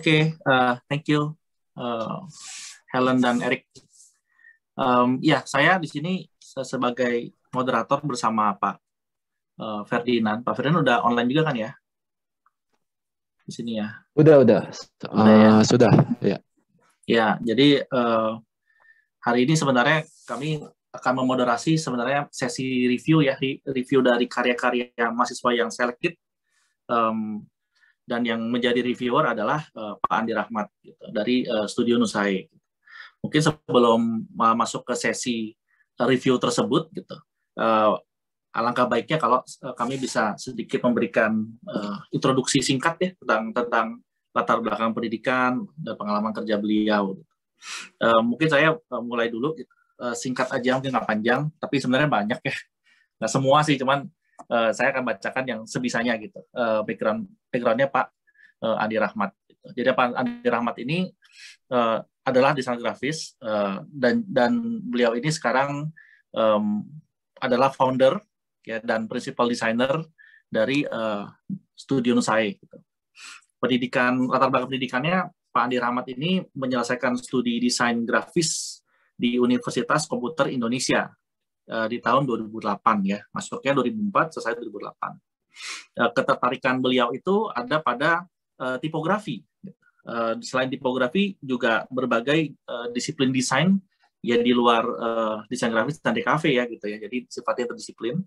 Oke, thank you, uh, Helen dan Eric. Ya, saya di sini sebagai moderator bersama Pak Ferdinand. Pak Ferdinand udah online juga kan ya? Di sini ya? Udah. Ya? Sudah, ya. Ya, jadi hari ini sebenarnya kami akan memoderasi sebenarnya sesi review ya, review dari karya-karya mahasiswa yang selected. Dan yang menjadi reviewer adalah Pak Andi Rahmat gitu, dari Studio Nusai. Mungkin sebelum masuk ke sesi review tersebut, gitu, alangkah baiknya kalau kami bisa sedikit memberikan introduksi singkat ya tentang latar belakang pendidikan dan pengalaman kerja beliau. Mungkin saya mulai dulu, gitu. Singkat aja, mungkin nggak panjang, tapi sebenarnya banyak ya. Nggak semua sih, cuman saya akan bacakan yang sebisanya gitu. Backgroundnya Pak Andi Rahmat. Gitu. Jadi Pak Andi Rahmat ini adalah desainer grafis dan beliau ini sekarang adalah founder ya, dan principal designer dari Studio Nusai. Gitu. Latar belakang pendidikannya, Pak Andi Rahmat ini menyelesaikan studi desain grafis di Universitas Komputer Indonesia di tahun 2008 ya, masuknya 2004, selesai 2008. Ketertarikan beliau itu ada pada tipografi. Selain tipografi juga berbagai disiplin desain ya di luar desain grafis dan DKV ya gitu ya. Jadi sifatnya interdisiplin.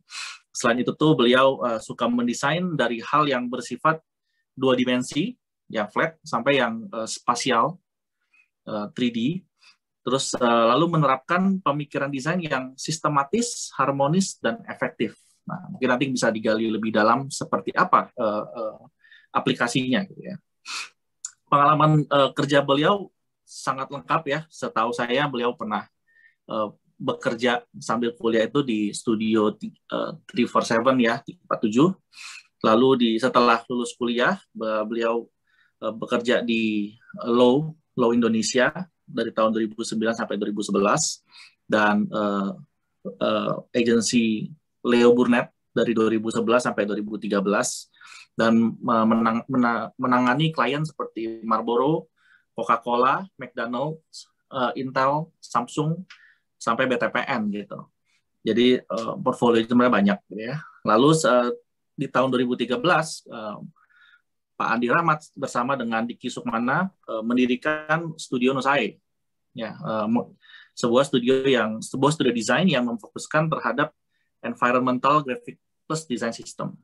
Selain itu tuh beliau suka mendesain dari hal yang bersifat dua dimensi, yang flat sampai yang spasial 3D. Terus lalu menerapkan pemikiran desain yang sistematis, harmonis, dan efektif. Nah, mungkin nanti bisa digali lebih dalam seperti apa aplikasinya. Gitu ya. Pengalaman kerja beliau sangat lengkap ya. Setahu saya beliau pernah bekerja sambil kuliah itu di studio 347 ya, 347. Lalu setelah lulus kuliah, beliau bekerja di Law Indonesia dari tahun 2009 sampai 2011 dan agensi Leo Burnett dari 2011 sampai 2013 dan menangani klien seperti Marlboro, Coca-Cola, McDonald's, Intel, Samsung sampai BTPN gitu. Jadi portfolio itu sebenarnya banyak gitu ya. Lalu di tahun 2013 Pak Andi Rahmat bersama dengan Diki Sukmana mendirikan Studio Nusai, ya, sebuah studio desain yang memfokuskan terhadap environmental graphic plus design system.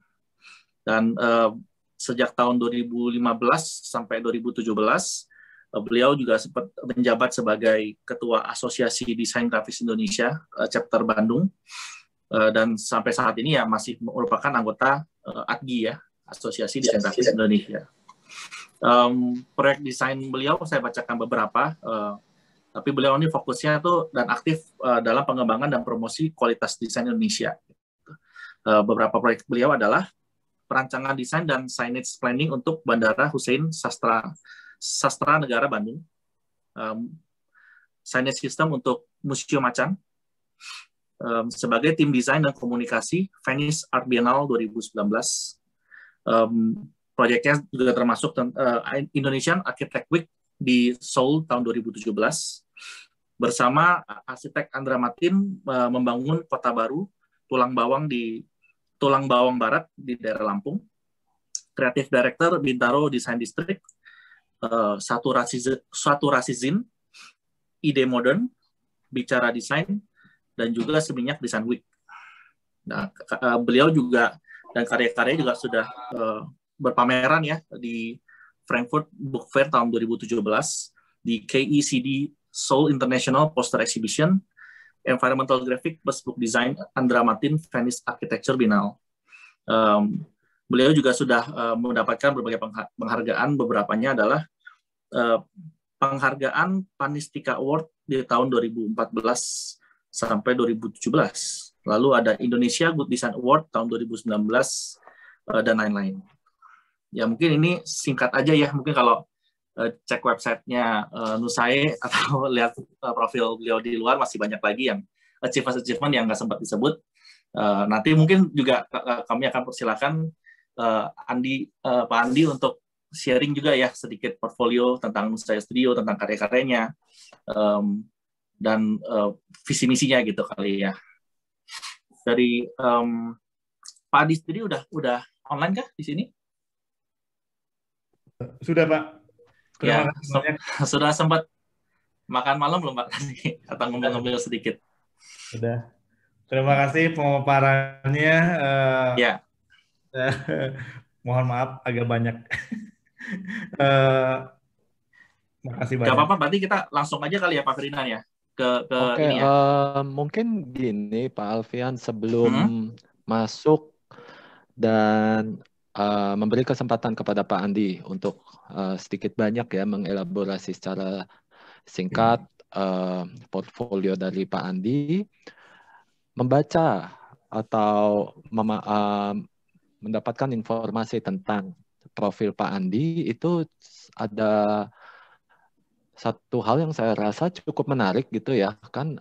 Dan sejak tahun 2015 sampai 2017 beliau juga sempat menjabat sebagai Ketua Asosiasi Desain Grafis Indonesia chapter Bandung, dan sampai saat ini ya masih merupakan anggota ADGI ya, Asosiasi Desain Grafis Indonesia. Proyek desain beliau saya bacakan beberapa, tapi beliau ini fokusnya tuh dan aktif dalam pengembangan dan promosi kualitas desain Indonesia. Beberapa proyek beliau adalah perancangan desain dan signage planning untuk Bandara Hussein Sastra Negara Bandung, signage system untuk Museum Macan, sebagai tim desain dan komunikasi Venice Art Biennale 2019. Proyeknya juga termasuk Indonesian Architect Week di Seoul tahun 2017. Bersama arsitek Andra Matin membangun kota baru Tulang Bawang Barat di daerah Lampung. Creative Director Bintaro Design District, Satu Rasizin, Ide Modern, Bicara Desain, dan juga Seminyak Design Week. Nah, beliau juga dan karya-karya juga sudah berpameran ya di Frankfurt Book Fair tahun 2017, di KECD Seoul International Poster Exhibition, Environmental Graphic plus Book Design Andra Matin Venice Architecture Biennale. Beliau juga sudah mendapatkan berbagai penghargaan, beberapanya adalah penghargaan Panistika Award di tahun 2014 sampai 2017. Lalu ada Indonesia Good Design Award tahun 2019 dan lain-lain. Ya mungkin ini singkat aja ya, mungkin kalau cek websitenya Nusai atau lihat profil beliau di luar masih banyak lagi yang achievement yang nggak sempat disebut. Nanti mungkin juga kami akan persilakan Pak Andi untuk sharing juga ya sedikit portfolio tentang Nusantara Studio, tentang karya-karyanya, dan visi misinya gitu kali ya. Dari Pak Adi sendiri udah online kah di sini? Sudah, Pak. Terima Ya, kasih banyak. sudah sempat makan malam belum Pak? Atau ngemil-ngemil sedikit? Sudah. Terima kasih pemaparannya. Ya. Mohon maaf agak banyak. Makasih Gak banyak. apa-apa, berarti kita langsung aja kali ya Pak Ferdinand ya ke Oke, ini ya. mungkin gini Pak Alfian, sebelum Hmm? masuk dan memberi kesempatan kepada Pak Andi untuk sedikit banyak ya mengelaborasi secara singkat portfolio dari Pak Andi, membaca atau mendapatkan informasi tentang profil Pak Andi itu ada satu hal yang saya rasa cukup menarik gitu ya, kan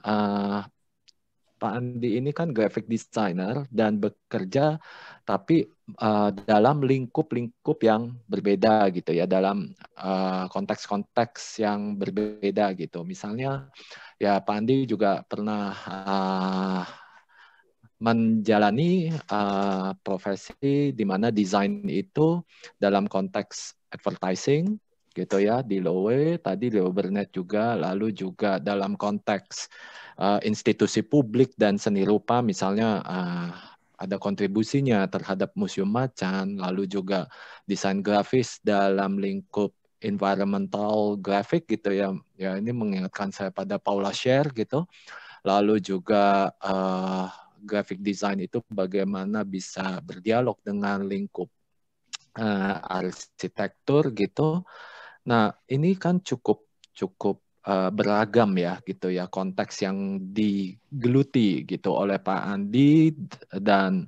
Pak Andi ini kan graphic designer dan bekerja tapi dalam lingkup-lingkup yang berbeda gitu ya, dalam konteks-konteks yang berbeda gitu. Misalnya ya Pak Andi juga pernah menjalani profesi di mana desain itu dalam konteks advertising gitu ya di Lowe, tadi Leo Burnett juga, lalu juga dalam konteks institusi publik dan seni rupa, misalnya ada kontribusinya terhadap Museum Macan, lalu juga desain grafis dalam lingkup environmental graphic gitu ya, ya ini mengingatkan saya pada Paula Scher gitu, lalu juga graphic design itu bagaimana bisa berdialog dengan lingkup arsitektur gitu. Nah, ini kan cukup beragam ya gitu ya konteks yang digeluti gitu oleh Pak Andi dan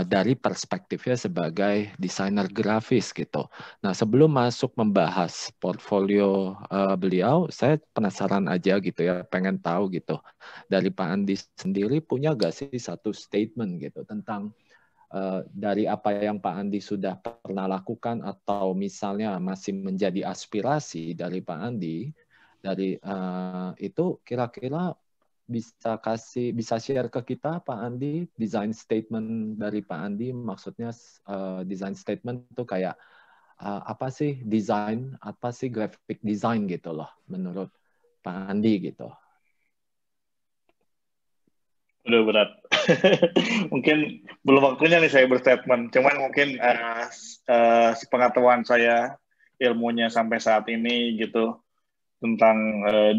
dari perspektifnya sebagai desainer grafis gitu. Nah, sebelum masuk membahas portfolio beliau, saya penasaran aja gitu ya, pengen tahu gitu dari Pak Andi sendiri punya gak sih satu statement gitu tentang dari apa yang Pak Andi sudah pernah lakukan atau misalnya masih menjadi aspirasi dari Pak Andi, dari itu kira-kira bisa share ke kita Pak Andi design statement dari Pak Andi, maksudnya design statement itu kayak apa sih desain, apa sih graphic design gitu loh menurut Pak Andi gitu. Udah berat. Mungkin belum waktunya nih saya berstatement. Cuman mungkin sepengetahuan saya, ilmunya sampai saat ini gitu tentang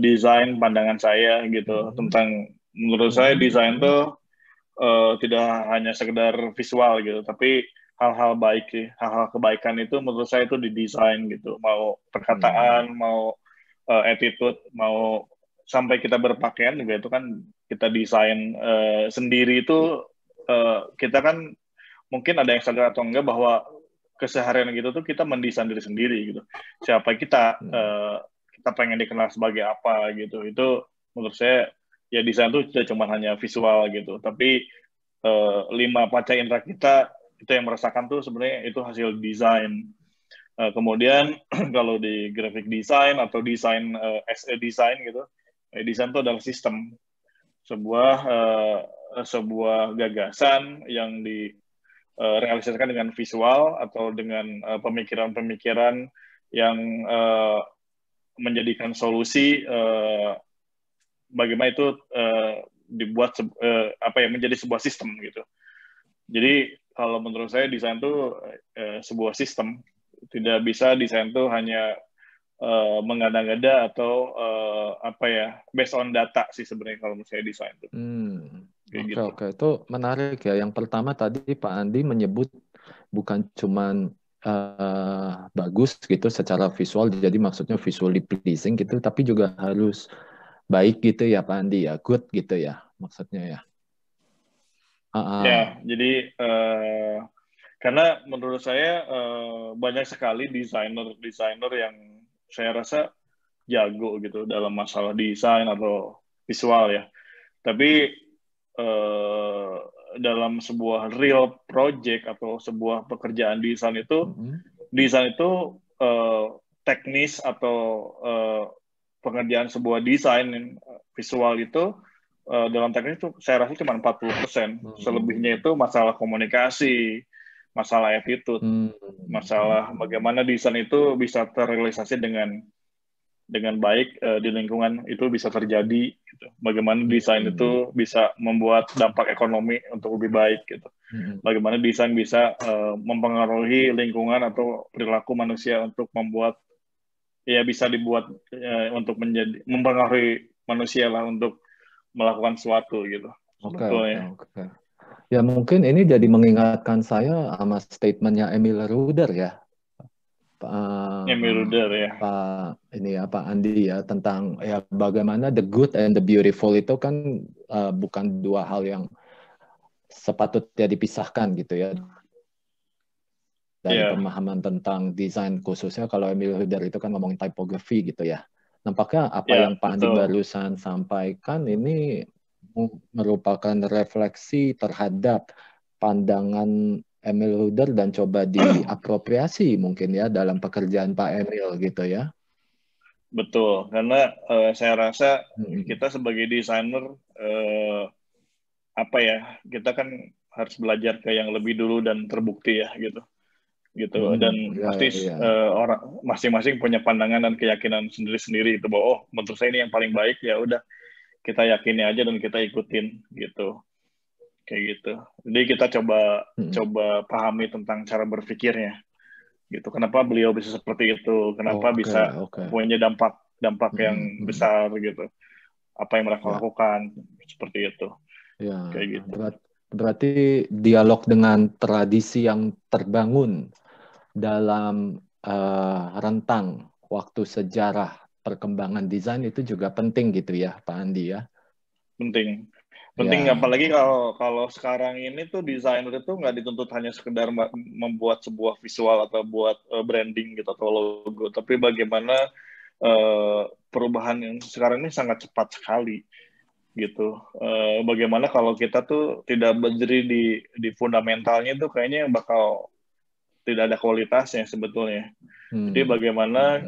desain, pandangan saya gitu tentang, menurut saya desain tuh tidak hanya sekedar visual gitu, tapi hal-hal baik sih, hal-hal kebaikan itu menurut saya itu didesain gitu. Mau perkataan, mau attitude, mau sampai kita berpakaian juga itu kan kita desain sendiri itu. Kita kan mungkin ada yang sadar atau enggak bahwa keseharian gitu tuh kita mendesain diri sendiri gitu. Siapa kita, kita pengen dikenal sebagai apa gitu. Itu menurut saya ya desain itu tidak cuma hanya visual gitu, tapi 5 panca indera kita itu yang merasakan tuh sebenarnya itu hasil desain. Kemudian kalau di graphic design atau desain as a design gitu, desain itu adalah sistem, sebuah gagasan yang direalisasikan dengan visual atau dengan pemikiran-pemikiran yang menjadikan solusi bagaimana itu dibuat menjadi sebuah sistem gitu. Jadi kalau menurut saya desain itu sebuah sistem. Tidak bisa desain itu hanya mengada-ngada atau based on data sih sebenarnya kalau menurut saya desain itu. Oke, itu menarik ya. Yang pertama tadi Pak Andi menyebut bukan cuman bagus gitu secara visual, jadi maksudnya visually pleasing gitu, tapi juga harus baik gitu ya Pak Andi ya, good gitu ya maksudnya ya. Ya, jadi karena menurut saya banyak sekali desainer yang saya rasa jago gitu dalam masalah desain atau visual ya. Tapi dalam sebuah real project atau sebuah pekerjaan desain itu teknis atau pengerjaan sebuah desain visual itu dalam teknis itu saya rasa cuma 40%. Selebihnya itu masalah komunikasi, masalah attitude, masalah bagaimana desain itu bisa terrealisasi dengan baik di lingkungan itu bisa terjadi gitu. Bagaimana desain itu bisa membuat dampak ekonomi untuk lebih baik gitu. Bagaimana desain bisa mempengaruhi lingkungan atau perilaku manusia untuk membuat ya bisa dibuat untuk menjadi mempengaruhi manusia lah untuk melakukan sesuatu gitu. Oke. Ya mungkin ini jadi mengingatkan saya sama statementnya Emil Ruder ya. Emil Ruder ya. Pak Andi ya tentang ya bagaimana the good and the beautiful itu kan bukan dua hal yang sepatutnya dipisahkan gitu ya. Dari pemahaman tentang desain khususnya kalau Emil Ruder itu kan ngomongin typography gitu ya. Nampaknya apa yang Pak Andi barusan sampaikan ini merupakan refleksi terhadap pandangan Emil Ruder dan coba diapropriasi mungkin ya dalam pekerjaan Pak Emil gitu ya. Betul, karena saya rasa kita sebagai desainer kita kan harus belajar ke yang lebih dulu dan terbukti ya gitu. Dan pasti orang masing-masing punya pandangan dan keyakinan sendiri-sendiri itu bahwa menurut saya ini yang paling baik, ya udah kita yakini aja dan kita ikutin gitu, kayak gitu. Jadi kita coba pahami tentang cara berpikirnya gitu. Kenapa beliau bisa seperti itu? Kenapa bisa punya dampak yang besar gitu? Apa yang mereka lakukan seperti itu? Ya, kayak gitu. Berarti dialog dengan tradisi yang terbangun dalam rentang waktu sejarah perkembangan desain itu juga penting gitu ya, Pak Andi ya. Penting, apalagi kalau sekarang ini tuh desainer itu nggak dituntut hanya sekedar membuat sebuah visual atau buat branding gitu atau logo, tapi bagaimana perubahan yang sekarang ini sangat cepat sekali gitu. Bagaimana kalau kita tuh tidak berdiri di fundamentalnya tuh kayaknya bakal tidak ada kualitasnya sebetulnya. Jadi bagaimana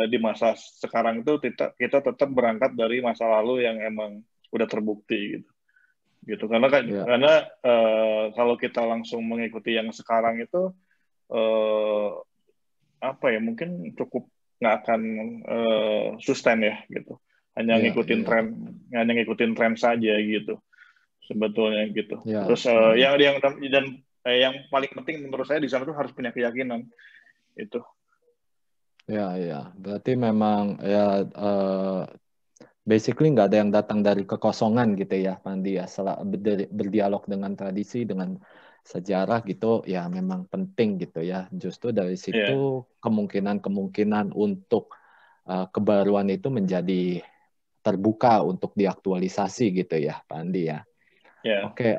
di masa sekarang itu kita tetap berangkat dari masa lalu yang emang udah terbukti gitu. Karena kalau kita langsung mengikuti yang sekarang itu mungkin cukup nggak akan sustain ya gitu. Hanya ngikutin tren saja gitu sebetulnya gitu. Terus yang paling penting menurut saya di sana tuh harus punya keyakinan itu. Ya. Berarti memang ya basically nggak ada yang datang dari kekosongan gitu ya, Pak Andi ya. Berdialog dengan tradisi, dengan sejarah gitu, ya memang penting gitu ya. Justru dari situ kemungkinan untuk kebaruan itu menjadi terbuka untuk diaktualisasi gitu ya, Pak Andi ya. Oke.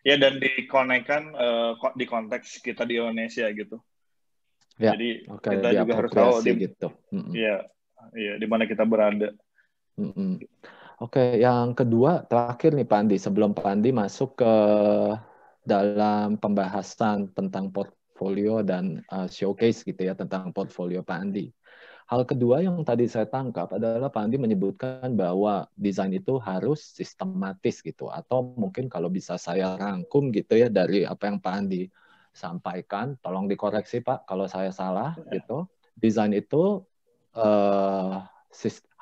Dan dikonekkan di konteks kita di Indonesia gitu. Jadi kita juga harus tahu gitu. Di mana kita berada. Oke, yang kedua terakhir nih Pak Andi, sebelum Pak Andi masuk ke dalam pembahasan tentang portfolio dan showcase gitu ya tentang portfolio Pak Andi. Hal kedua yang tadi saya tangkap adalah Pak Andi menyebutkan bahwa desain itu harus sistematis gitu, atau mungkin kalau bisa saya rangkum gitu ya dari apa yang Pak Andi sampaikan, tolong dikoreksi Pak kalau saya salah gitu. Desain itu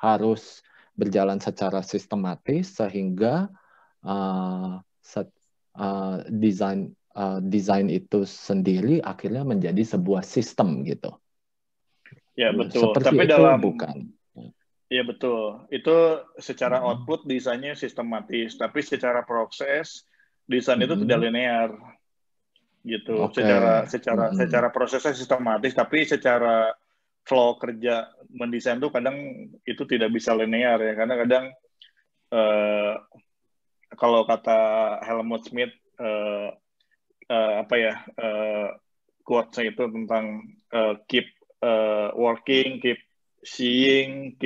harus berjalan secara sistematis sehingga desain itu sendiri akhirnya menjadi sebuah sistem gitu. Ya betul. Seperti tapi itu dalam bukan. Ya betul. Itu secara output desainnya sistematis, tapi secara proses desain itu tidak linear. Gitu. Secara prosesnya sistematis, tapi secara flow kerja mendesain tuh kadang itu tidak bisa linear ya, karena kadang kalau kata Helmut Schmidt quotes-nya itu tentang keep working, keep seeing,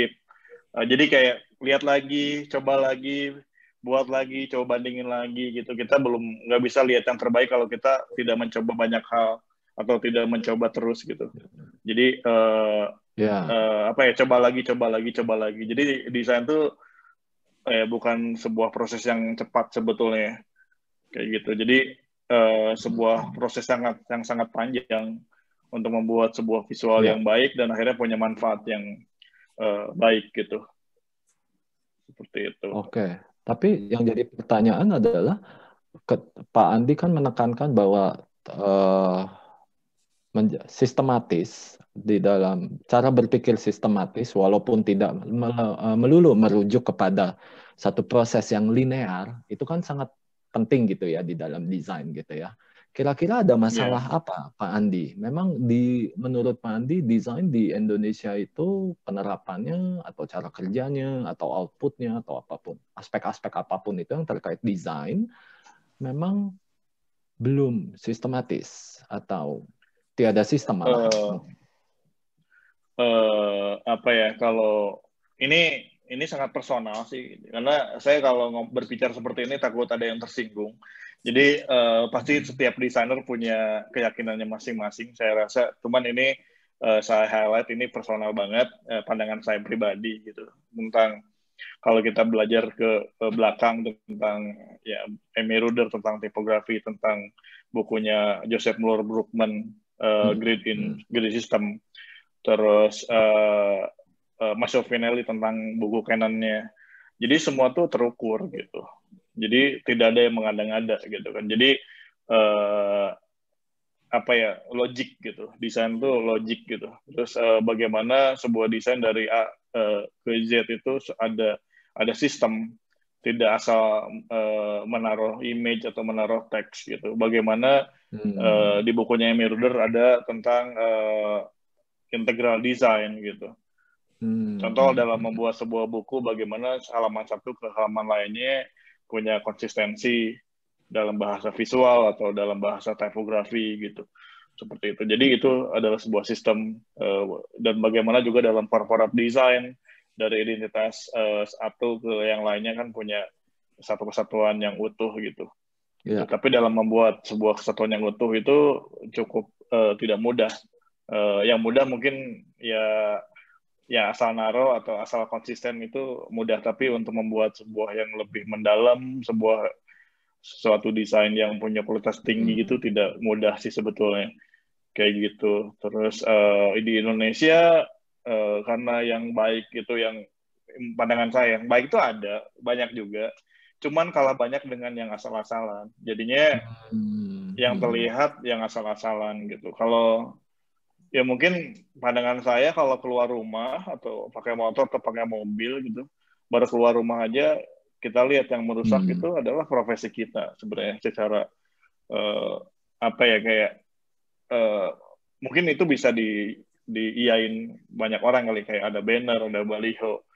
jadi kayak lihat lagi, coba lagi, buat lagi, coba bandingin lagi gitu. Kita nggak bisa lihat yang terbaik kalau kita tidak mencoba banyak hal atau tidak mencoba terus gitu. Jadi Ya, apa ya, coba lagi. Jadi desain tuh bukan sebuah proses yang cepat sebetulnya kayak gitu. Jadi sebuah proses yang sangat panjang untuk membuat sebuah visual ya. yang baik dan akhirnya punya manfaat yang baik gitu. Seperti itu. Oke. Tapi yang jadi pertanyaan adalah Pak Andi kan menekankan bahwa sistematis di dalam cara berpikir sistematis, walaupun tidak melulu merujuk kepada satu proses yang linear, itu kan sangat penting gitu ya di dalam desain gitu ya. Kira-kira ada masalah apa, Pak Andi? Memang menurut Pak Andi, desain di Indonesia itu penerapannya atau cara kerjanya atau outputnya atau apapun, aspek-aspek apapun itu yang terkait desain, memang belum sistematis atau tiada sistem malahan. Apa ya, kalau ini sangat personal sih, karena saya kalau berbicara seperti ini takut ada yang tersinggung. Jadi pasti setiap desainer punya keyakinannya masing-masing. Saya rasa, cuman ini saya highlight ini personal banget, pandangan saya pribadi gitu tentang kalau kita belajar ke belakang tentang ya Amy Ruder, tentang tipografi, tentang bukunya Joseph Muller-Brookman, Grid System, terus Mas Finelli tentang buku Canon-nya. Jadi semua tuh terukur gitu. Jadi tidak ada yang mengada-ngada gitu kan. Jadi apa ya, logik gitu. Desain tuh logik gitu. Terus bagaimana sebuah desain dari A ke Z itu ada sistem, tidak asal menaruh image atau menaruh teks gitu. Bagaimana di bukunya Amy Ruder ada tentang integral design gitu. Contoh dalam membuat sebuah buku, bagaimana halaman satu ke halaman lainnya punya konsistensi dalam bahasa visual atau dalam bahasa tipografi gitu. Seperti itu. Jadi itu adalah sebuah sistem, dan bagaimana juga dalam corporate design dari identitas satu ke yang lainnya kan punya satu kesatuan yang utuh gitu. Yeah. Tapi dalam membuat sebuah kesatuan yang utuh itu cukup tidak mudah. Yang mudah mungkin ya asal naro atau asal konsisten itu mudah, tapi untuk membuat sebuah yang lebih mendalam, suatu desain yang punya kualitas tinggi itu tidak mudah sih sebetulnya kayak gitu. Terus di Indonesia karena yang baik itu, yang pandangan saya yang baik itu ada banyak juga, cuman kalah banyak dengan yang asal-asalan. Jadinya yang terlihat yang asal-asalan gitu. Kalau ya mungkin pandangan saya, kalau keluar rumah atau pakai motor atau pakai mobil gitu, baru keluar rumah aja kita lihat yang merusak itu adalah profesi kita sebenarnya secara apa ya, kayak mungkin itu bisa diiyain banyak orang kali, kayak ada banner, ada baliho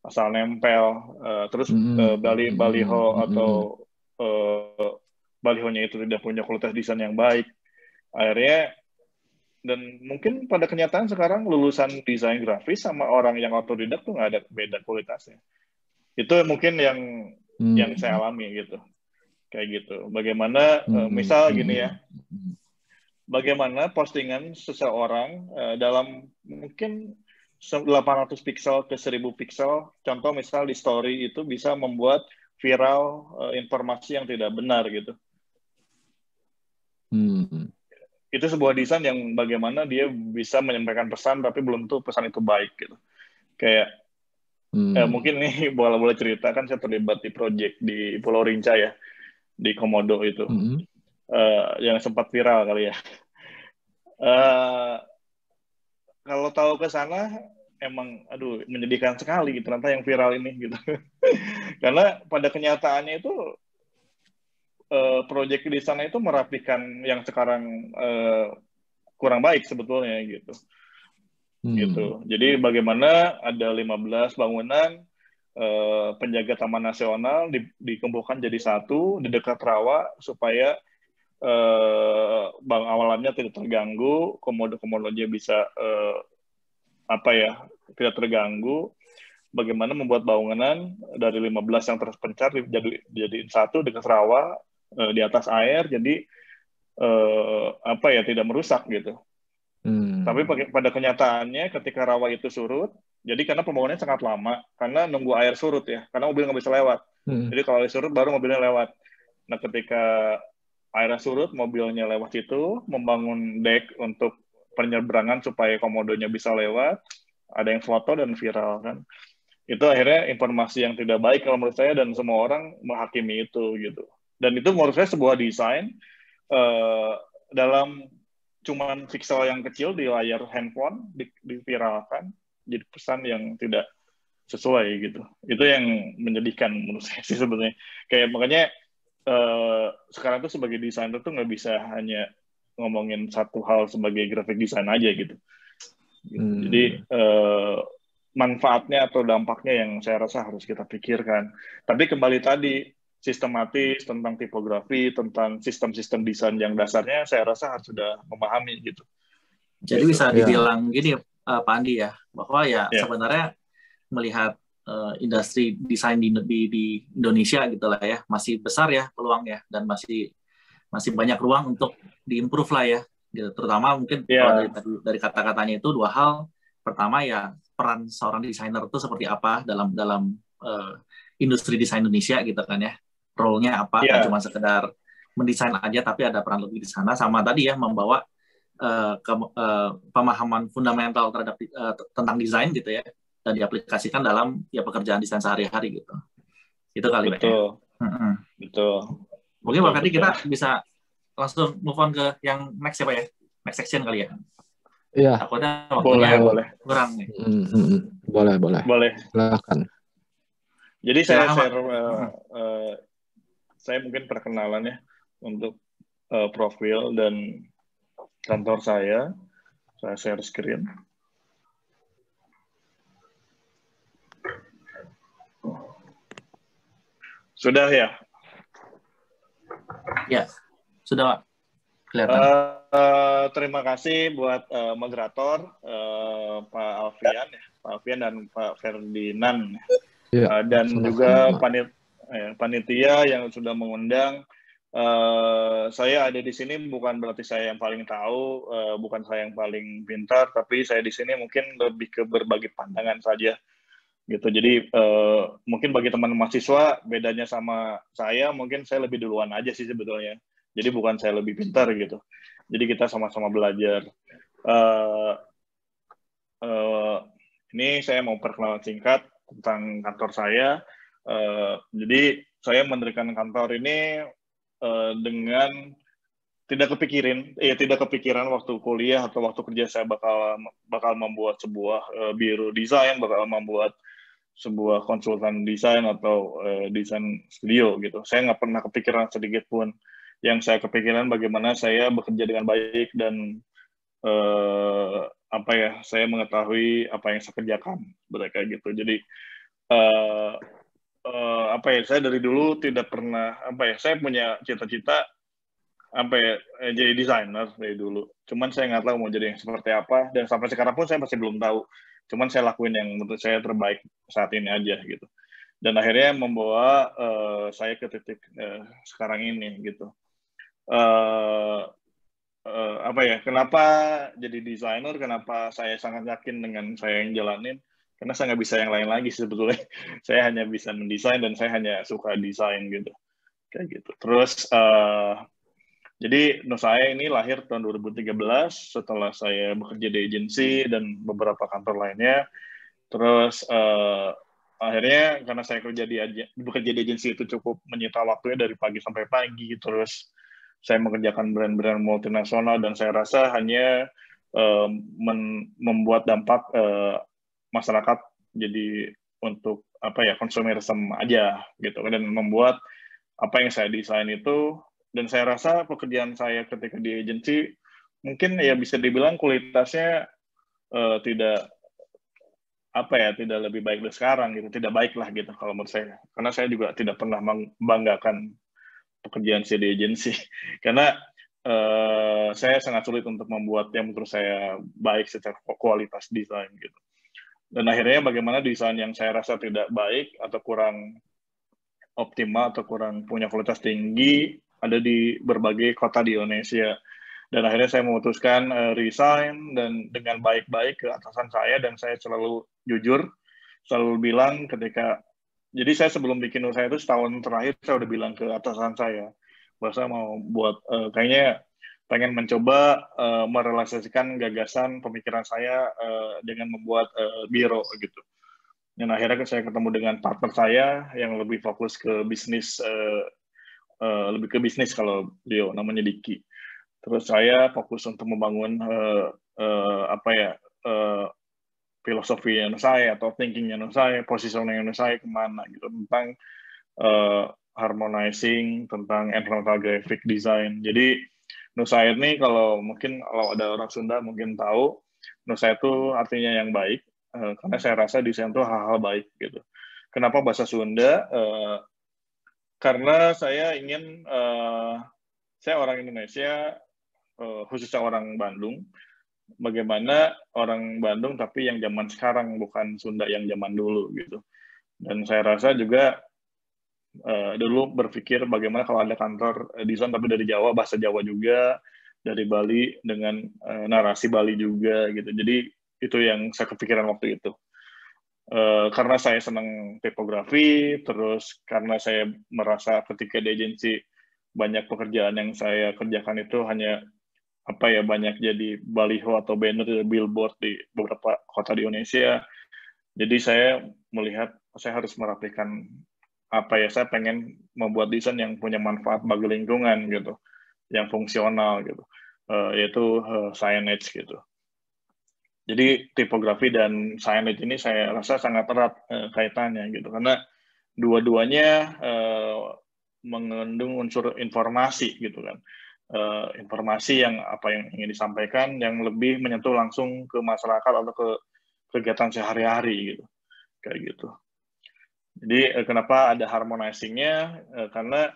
asal nempel, terus baliho atau balihonya itu tidak punya kualitas desain yang baik, akhirnya. Dan mungkin pada kenyataan sekarang lulusan desain grafis sama orang yang otodidak tuh nggak ada beda kualitasnya. Itu mungkin yang saya alami gitu, kayak gitu. Bagaimana misal gini ya, bagaimana postingan seseorang dalam mungkin 800 pixel ke 1000 pixel, contoh misal di story itu bisa membuat viral informasi yang tidak benar gitu. Itu sebuah desain yang bagaimana dia bisa menyampaikan pesan tapi belum tentu pesan itu baik gitu. Kayak mungkin nih boleh cerita, kan saya terlibat di project di Pulau Rinca ya, di Komodo itu, yang sempat viral kali ya. Kalau tahu ke sana emang aduh menyedihkan sekali gitu, ternyata yang viral ini gitu. Karena pada kenyataannya itu proyek di sana itu merapikan yang sekarang kurang baik sebetulnya gitu. Gitu. Jadi bagaimana ada 15 bangunan penjaga Taman Nasional dikumpulkan jadi satu di dekat rawa supaya bang awalannya tidak terganggu, komodo-komodonya bisa tidak terganggu. Bagaimana membuat bangunan dari 15 yang terpencar jadi satu dekat rawa, di atas air, jadi tidak merusak gitu. Tapi pada kenyataannya ketika rawa itu surut, jadi karena pembangunannya sangat lama, karena nunggu air surut ya, karena mobil nggak bisa lewat. Jadi kalau air surut baru mobilnya lewat. Nah ketika airnya surut, mobilnya lewat itu, membangun dek untuk penyeberangan supaya komodonya bisa lewat, ada yang foto dan viral kan. Itu akhirnya informasi yang tidak baik kalau menurut saya, dan semua orang menghakimi itu gitu. Dan itu menurut saya sebuah desain dalam cuman pixel yang kecil di layar handphone diviralkan jadi pesan yang tidak sesuai gitu. Itu yang menyedihkan menurut saya sih sebenarnya. Kayak makanya sekarang tuh sebagai desainer tuh nggak bisa hanya ngomongin satu hal sebagai graphic design aja gitu. Jadi manfaatnya atau dampaknya yang saya rasa harus kita pikirkan. Tapi kembali tadi, sistematis tentang tipografi, tentang sistem-sistem desain yang dasarnya saya rasa harus sudah memahami gitu. Jadi bisa dibilang gini Pak Andi ya, bahwa sebenarnya melihat industri desain di Indonesia gitulah ya, masih besar ya peluangnya, dan masih banyak ruang untuk diimprove lah ya gitu. Terutama mungkin kalau dari kata-katanya itu dua hal. Pertama ya, peran seorang desainer itu seperti apa dalam industri desain Indonesia gitu kan ya. Role-nya apa, kan cuma sekedar mendesain aja, tapi ada peran lebih di sana. Sama tadi ya, membawa pemahaman fundamental terhadap tentang desain gitu ya, dan diaplikasikan dalam pekerjaan desain sehari-hari gitu. Itu kali betul. Betul. Mungkin Pak Ferdi kita bisa langsung move on ke yang next ya Pak ya, next section kali ya. Iya. Takutnya waktunya boleh. Kurang nih. Boleh. Silakan. Jadi saya mungkin perkenalan ya untuk profil dan kantor saya. Saya share screen. Sudah ya? Ya, sudah kelihatan. Terima kasih buat moderator Pak Alfian dan Pak Ferdinand, dan juga panitia yang sudah mengundang. Saya ada di sini bukan berarti saya yang paling tahu, bukan saya yang paling pintar, tapi saya di sini mungkin lebih ke berbagi pandangan saja gitu. Jadi mungkin bagi teman mahasiswa bedanya sama saya, mungkin saya lebih duluan aja sih sebetulnya. Jadi bukan saya lebih pintar gitu. Jadi kita sama-sama belajar. Ini saya mau perkenalan singkat tentang kantor saya. Jadi saya mendirikan kantor ini dengan tidak kepikiran waktu kuliah atau waktu kerja saya bakal membuat sebuah biro desain, bakal membuat sebuah konsultan desain atau desain studio gitu. Saya nggak pernah kepikiran sedikit pun. Yang saya kepikiran bagaimana saya bekerja dengan baik dan saya mengetahui apa yang saya kerjakan, mereka gitu. Jadi saya dari dulu tidak pernah saya punya cita-cita jadi desainer dari dulu. Cuman saya nggak tahu mau jadi yang seperti apa, dan sampai sekarang pun saya masih belum tahu. Cuman saya lakuin yang menurut saya terbaik saat ini aja gitu. Dan akhirnya membawa saya ke titik sekarang ini gitu. Kenapa jadi desainer? Kenapa saya sangat yakin dengan saya yang jalanin? Karena saya nggak bisa yang lain lagi sebetulnya. Saya hanya bisa mendesain dan saya hanya suka desain gitu, kayak gitu. Terus jadi saya ini lahir tahun 2013 setelah saya bekerja di agensi dan beberapa kantor lainnya. Terus akhirnya karena saya bekerja di agensi itu cukup menyita waktunya dari pagi sampai pagi. Terus saya mengerjakan brand-brand multinasional dan saya rasa hanya membuat dampak masyarakat jadi untuk konsumerisme aja gitu, dan membuat apa yang saya desain itu. Dan saya rasa pekerjaan saya ketika di agensi mungkin ya bisa dibilang kualitasnya tidak lebih baik dari sekarang gitu, tidak baik lah gitu kalau menurut saya, karena saya juga tidak pernah membanggakan pekerjaan saya di agensi karena saya sangat sulit untuk membuat yang menurut saya baik secara kualitas desain gitu. Dan akhirnya bagaimana desain yang saya rasa tidak baik atau kurang optimal atau kurang punya kualitas tinggi, ada di berbagai kota di Indonesia. Dan akhirnya saya memutuskan resign dan dengan baik-baik ke atasan saya, dan saya selalu jujur, selalu bilang jadi saya sebelum bikin usaha itu setahun terakhir saya udah bilang ke atasan saya bahwa saya mau buat kayaknya pengen mencoba merealisasikan gagasan pemikiran saya dengan membuat biro gitu. Dan akhirnya saya ketemu dengan partner saya yang lebih fokus ke bisnis, lebih ke bisnis kalau beliau namanya Diki. Terus saya fokus untuk membangun filosofi yang saya atau thinking yang saya, positioning yang saya kemana gitu, tentang harmonizing, tentang environmental graphic design. Jadi Nusair ini kalau ada orang Sunda mungkin tahu, Nusair itu artinya yang baik, karena saya rasa desain itu hal-hal baik gitu. Kenapa bahasa Sunda? Karena saya ingin, saya orang Indonesia, khususnya orang Bandung, bagaimana orang Bandung tapi yang zaman sekarang, bukan Sunda yang zaman dulu gitu. Dan saya rasa juga dulu berpikir bagaimana kalau ada kantor desain tapi dari Jawa, bahasa Jawa juga, dari Bali dengan narasi Bali juga gitu. Jadi itu yang saya kepikiran waktu itu. Karena saya senang tipografi, terus karena saya merasa ketika di agensi banyak pekerjaan yang saya kerjakan itu hanya banyak jadi baliho atau banner, billboard di beberapa kota di Indonesia. Jadi saya melihat saya harus merapikan saya pengen membuat desain yang punya manfaat bagi lingkungan gitu, yang fungsional gitu, yaitu signage gitu. Jadi tipografi dan signage ini saya rasa sangat erat kaitannya gitu, karena dua-duanya mengandung unsur informasi gitu kan. Informasi yang ingin disampaikan yang lebih menyentuh langsung ke masyarakat atau ke kegiatan sehari-hari gitu, kayak gitu. Jadi kenapa ada harmonizing-nya? Karena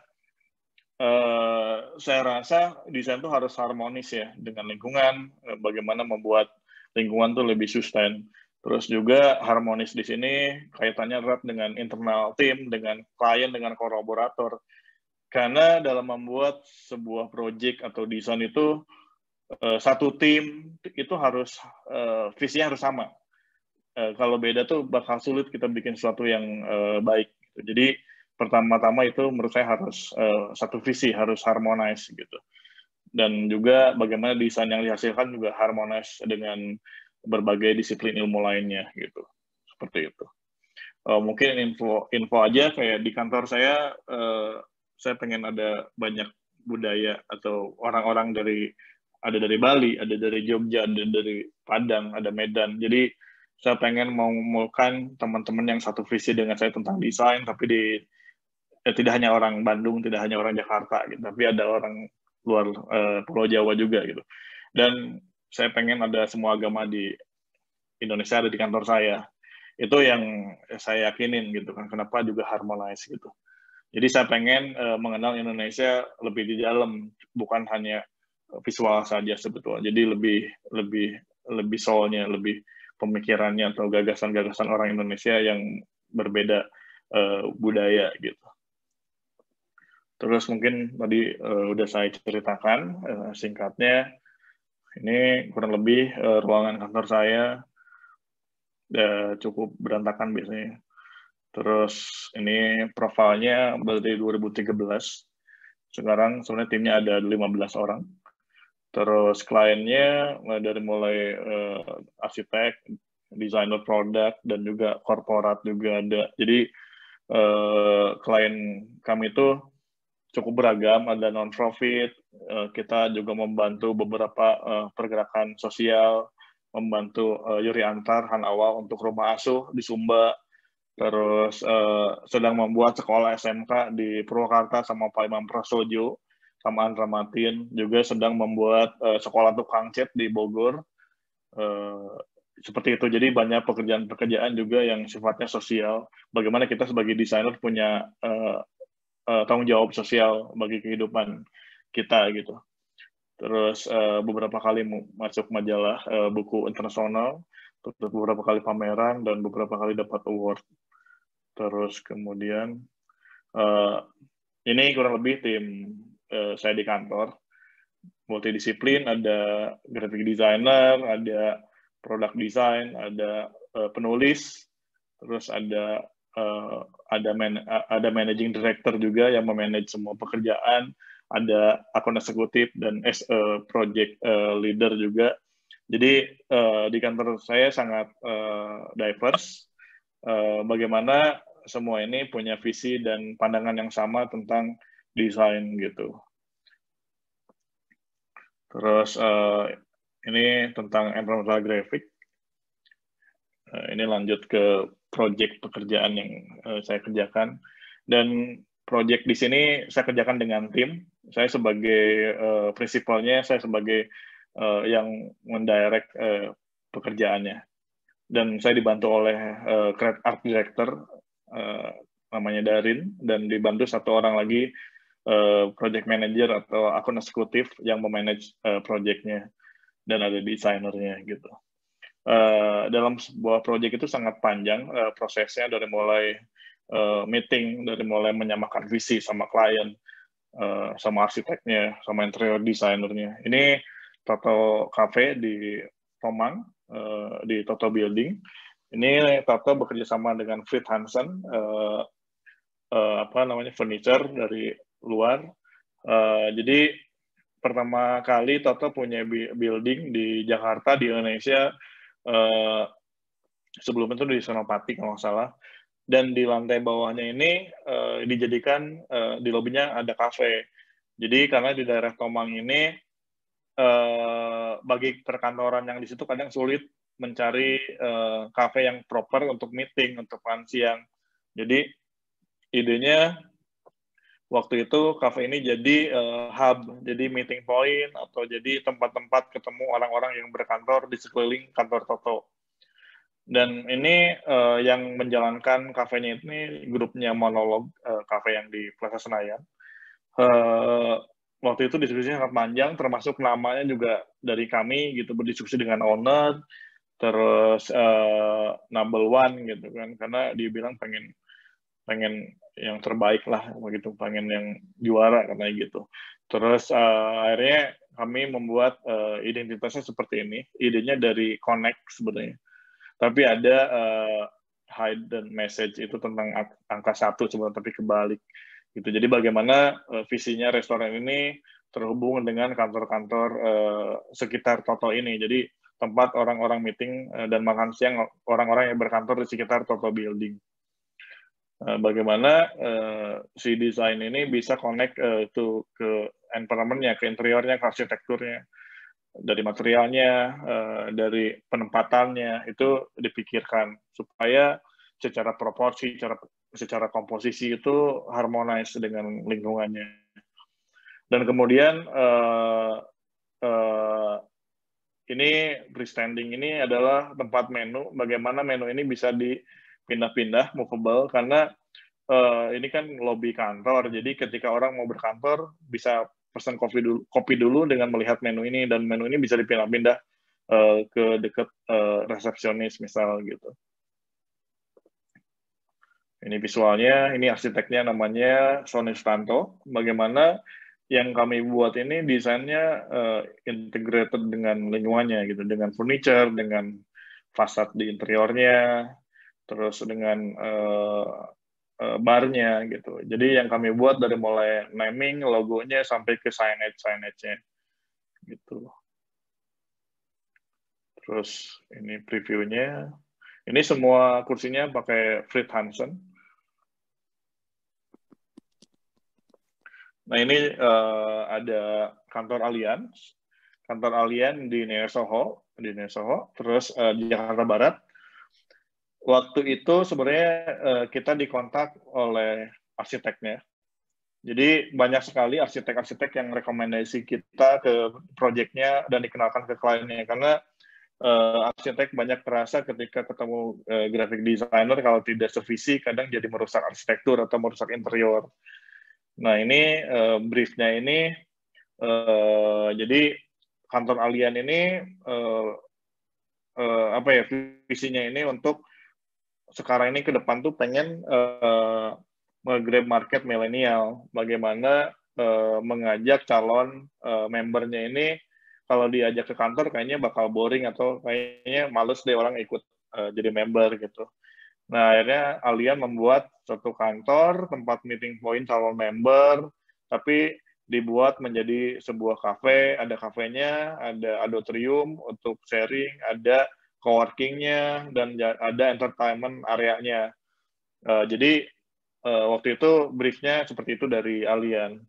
saya rasa desain itu harus harmonis ya dengan lingkungan, bagaimana membuat lingkungan tuh lebih sustain. Terus juga harmonis di sini kaitannya erat dengan internal tim, dengan klien, dengan kolaborator. Karena dalam membuat sebuah project atau desain itu satu tim itu harus visinya harus sama. Kalau beda tuh bakal sulit kita bikin sesuatu yang baik. Jadi pertama-tama itu menurut saya harus satu visi, harus harmonize gitu. Dan juga bagaimana desain yang dihasilkan juga harmonize dengan berbagai disiplin ilmu lainnya gitu. Seperti itu. Mungkin info aja kayak di kantor saya pengen ada banyak budaya atau orang-orang ada dari Bali, ada dari Jogja, ada dari Padang, ada Medan. Jadi saya pengen mengumpulkan teman-teman yang satu visi dengan saya tentang desain, tapi tidak hanya orang Bandung, tidak hanya orang Jakarta, gitu, tapi ada orang luar Pulau Jawa juga gitu. Dan saya pengen ada semua agama di Indonesia ada di kantor saya. Itu yang saya yakinin gitu kan. Kenapa juga harmonize gitu. Jadi saya pengen mengenal Indonesia lebih di dalam, bukan hanya visual saja sebetulnya. Jadi lebih soalnya, lebih pemikirannya atau gagasan-gagasan orang Indonesia yang berbeda budaya gitu. Terus mungkin tadi udah saya ceritakan singkatnya. Ini kurang lebih ruangan kantor saya cukup berantakan biasanya. Terus ini profilnya dari 2013. Sekarang sebenarnya timnya ada 15 orang. Terus kliennya dari mulai arsitek, desainer produk, dan juga korporat juga ada. Jadi klien kami itu cukup beragam, ada non-profit, kita juga membantu beberapa pergerakan sosial, membantu Yuri Antar, Han Awal untuk rumah asuh di Sumba, terus sedang membuat sekolah SMK di Purwakarta sama Pak Imam Prasojo, sama Andra Matin, juga sedang membuat sekolah tukang cat di Bogor, seperti itu. Jadi banyak pekerjaan-pekerjaan juga yang sifatnya sosial, bagaimana kita sebagai desainer punya tanggung jawab sosial bagi kehidupan kita gitu. Terus beberapa kali masuk majalah buku internasional, terus beberapa kali pameran, dan beberapa kali dapat award. Terus kemudian ini kurang lebih tim saya di kantor. Multidisiplin, ada graphic designer, ada product design, ada penulis, terus ada managing director juga yang memanage semua pekerjaan, ada akun eksekutif dan project leader juga. Jadi di kantor saya sangat diverse. Bagaimana semua ini punya visi dan pandangan yang sama tentang desain gitu. Terus ini tentang environmental graphic. Ini lanjut ke project pekerjaan yang saya kerjakan. Dan project di sini saya kerjakan dengan tim. Saya sebagai prinsipalnya, saya sebagai yang mendirect pekerjaannya. Dan saya dibantu oleh art director, namanya Darin, dan dibantu satu orang lagi, project manager atau akun eksekutif yang memanage projectnya, dan ada desainernya gitu. Dalam sebuah project itu sangat panjang prosesnya, dari mulai meeting, dari mulai menyamakan visi sama klien, sama arsiteknya, sama interior desainernya. Ini Toto Cafe di Tomang, di Toto Building. Ini Toto bekerja sama dengan Fritz Hansen, furniture dari luar. Jadi pertama kali Toto punya building di Jakarta, di Indonesia. Sebelum itu di Senopati kalau nggak salah. Dan di lantai bawahnya ini dijadikan di lobinya ada kafe. Jadi karena di daerah Tomang ini bagi perkantoran yang di situ kadang sulit mencari kafe yang proper untuk meeting, untuk makan siang. Jadi idenya waktu itu kafe ini jadi hub, jadi meeting point, atau jadi tempat-tempat ketemu orang-orang yang berkantor di sekeliling kantor Toto. Dan ini yang menjalankan kafenya ini grupnya Monolog, kafe yang di Plaza Senayan. Waktu itu diskusinya sangat panjang, termasuk namanya juga dari kami gitu, berdiskusi dengan owner, terus number one gitu kan, karena dia bilang pengen yang terbaik lah begitu, pengen yang juara katanya gitu. Terus akhirnya kami membuat identitasnya seperti ini. Idenya dari Connect sebenarnya, tapi ada hidden message itu tentang angka 1 sebenarnya, tapi kebalik gitu. Jadi bagaimana visinya restoran ini terhubung dengan kantor-kantor sekitar Toto ini. Jadi tempat orang-orang meeting dan makan siang orang-orang yang berkantor di sekitar Toto Building. Bagaimana si desain ini bisa connect ke environment-nya, ke interiornya, ke arsitekturnya, dari materialnya, dari penempatannya, itu dipikirkan supaya secara proporsi, secara komposisi itu harmonis dengan lingkungannya. Dan kemudian ini freestanding ini adalah tempat menu, bagaimana menu ini bisa dipindah-pindah, movable, karena ini kan lobi kantor, jadi ketika orang mau berkantor bisa pesan kopi dulu dengan melihat menu ini, dan menu ini bisa dipindah-pindah ke dekat resepsionis misal gitu. Ini visualnya, ini arsiteknya namanya Sony Stanto. Bagaimana yang kami buat ini desainnya integrated dengan lingkungannya gitu, dengan furniture, dengan fasad di interiornya, terus dengan barnya gitu. Jadi yang kami buat dari mulai naming, logonya sampai ke signage-nya gitu. Terus ini previewnya. Ini semua kursinya pakai Fritz Hansen. Nah ini ada kantor Allianz di Neo Soho, terus di Jakarta Barat. Waktu itu sebenarnya kita dikontak oleh arsiteknya. Jadi banyak sekali arsitek-arsitek yang rekomendasi kita ke proyeknya dan dikenalkan ke kliennya, karena arsitek banyak terasa ketika ketemu graphic designer, kalau tidak sevisi kadang jadi merusak arsitektur atau merusak interior. Nah ini briefnya ini, jadi kantor Allianz ini visinya ini untuk sekarang ini ke depan tuh pengen nge-grab market milenial, bagaimana mengajak calon membernya ini, kalau diajak ke kantor kayaknya bakal boring atau kayaknya males deh orang ikut jadi member gitu. Nah, akhirnya Allian membuat suatu kantor, tempat meeting point calon member, tapi dibuat menjadi sebuah kafe, ada kafenya, ada auditorium untuk sharing, ada coworking-nya, dan ada entertainment area-nya. Jadi waktu itu brief-nya seperti itu dari Allian.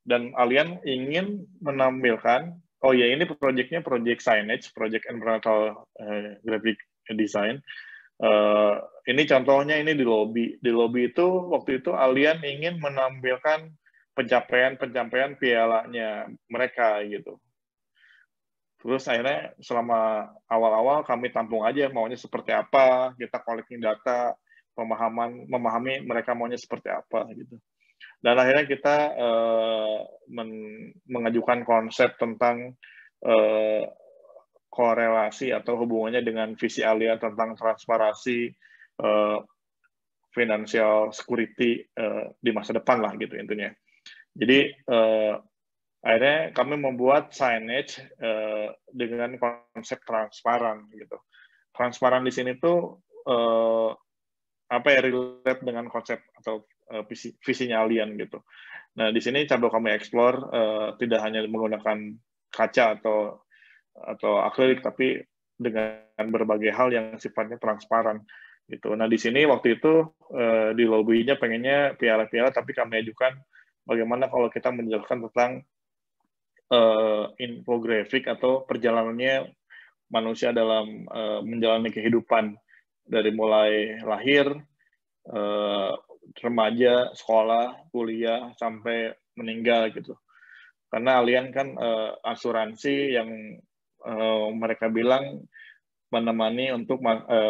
Dan Allian ingin menampilkan, oh ya ini proyeknya project signage, project environmental graphic design. Ini contohnya ini di lobby. Di lobby itu waktu itu Allian ingin menampilkan pencapaian pialanya mereka gitu. Terus akhirnya selama awal-awal kami tampung aja maunya seperti apa, kita collecting data, memahami mereka maunya seperti apa gitu. Dan akhirnya kita mengajukan konsep tentang korelasi atau hubungannya dengan visi Allian tentang transparansi, financial security di masa depan lah gitu intinya. Jadi akhirnya kami membuat signage dengan konsep transparan gitu. Transparan di sini tuh relate dengan konsep atau visinya Allian gitu. Nah di sini coba kami explore tidak hanya menggunakan kaca atau akrilik, tapi dengan berbagai hal yang sifatnya transparan gitu. Nah di sini waktu itu di lobby-nya pengennya piala-piala, tapi kami ajukan bagaimana kalau kita menjelaskan tentang infografik atau perjalanannya manusia dalam menjalani kehidupan dari mulai lahir, remaja, sekolah, kuliah, sampai meninggal gitu. Karena Allian kan asuransi yang mereka bilang menemani untuk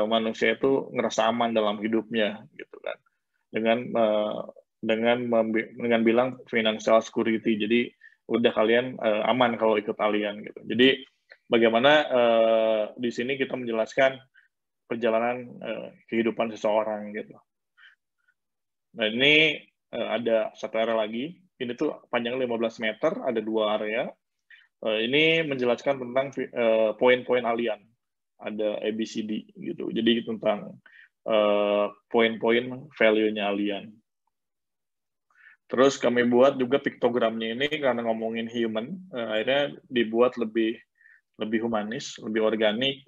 manusia itu ngerasa aman dalam hidupnya gitu kan. Dengan bilang financial security. Jadi udah kalian aman kalau ikut Allian gitu. Jadi bagaimana di sini kita menjelaskan perjalanan kehidupan seseorang gitu. Nah ini ada satu area lagi. Ini tuh panjang 15 meter, ada 2 area. Ini menjelaskan tentang poin-poin Allian. Ada ABCD gitu. Jadi tentang poin-poin value-nya Allian. Terus kami buat juga piktogramnya ini karena ngomongin human, akhirnya dibuat lebih humanis, lebih organik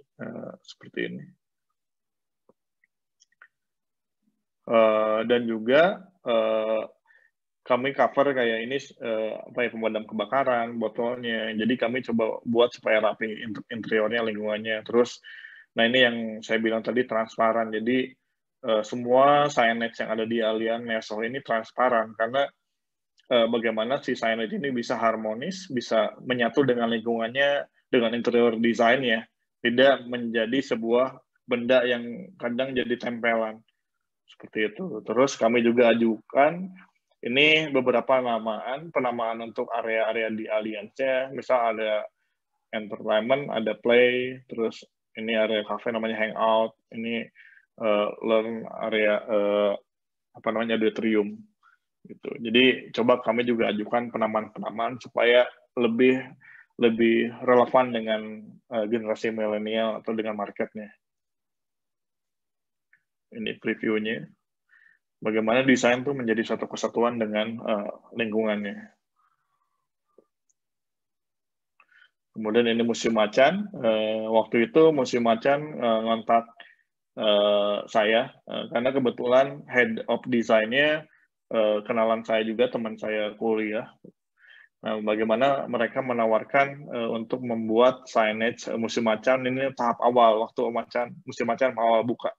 seperti ini. Dan juga kami cover kayak ini pemadam kebakaran, botolnya. Jadi kami coba buat supaya rapi interiornya, lingkungannya. Terus, nah ini yang saya bilang tadi transparan. Jadi semua signage yang ada di Allian Nestle ini transparan karena bagaimana si signage ini bisa harmonis, bisa menyatu dengan lingkungannya, dengan interior desainnya, tidak menjadi sebuah benda yang kadang jadi tempelan. Seperti itu. Terus kami juga ajukan ini beberapa penamaan untuk area-area di Alliance-nya. Misal ada entertainment, ada play, terus ini area cafe namanya hangout, ini learn area auditorium gitu. Jadi coba kami juga ajukan penamaan supaya lebih relevan dengan generasi milenial atau dengan marketnya. Ini previewnya. Bagaimana desain itu menjadi satu kesatuan dengan lingkungannya. Kemudian ini Museum Macan. Waktu itu Museum Macan ngontak saya, karena kebetulan head of design-nya kenalan saya juga, teman saya kuliah. Nah, bagaimana mereka menawarkan untuk membuat signage Museum Macan ini tahap awal, waktu Museum Macan awal buka.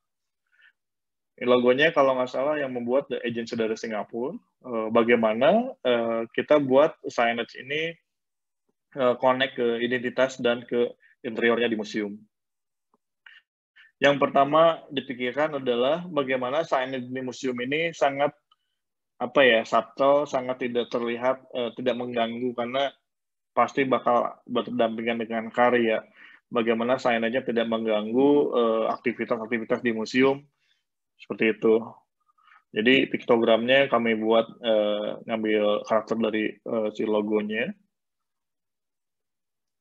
Logonya kalau nggak salah yang membuat The Agency dari Singapura. Bagaimana kita buat signage ini connect ke identitas dan ke interiornya di museum. Yang pertama dipikirkan adalah bagaimana signage di museum ini sangat subtle, sangat tidak terlihat, tidak mengganggu karena pasti bakal berdampingan dengan karya. Bagaimana signage-nya tidak mengganggu aktivitas-aktivitas di museum. Seperti itu. Jadi piktogramnya kami buat ngambil karakter dari si logonya.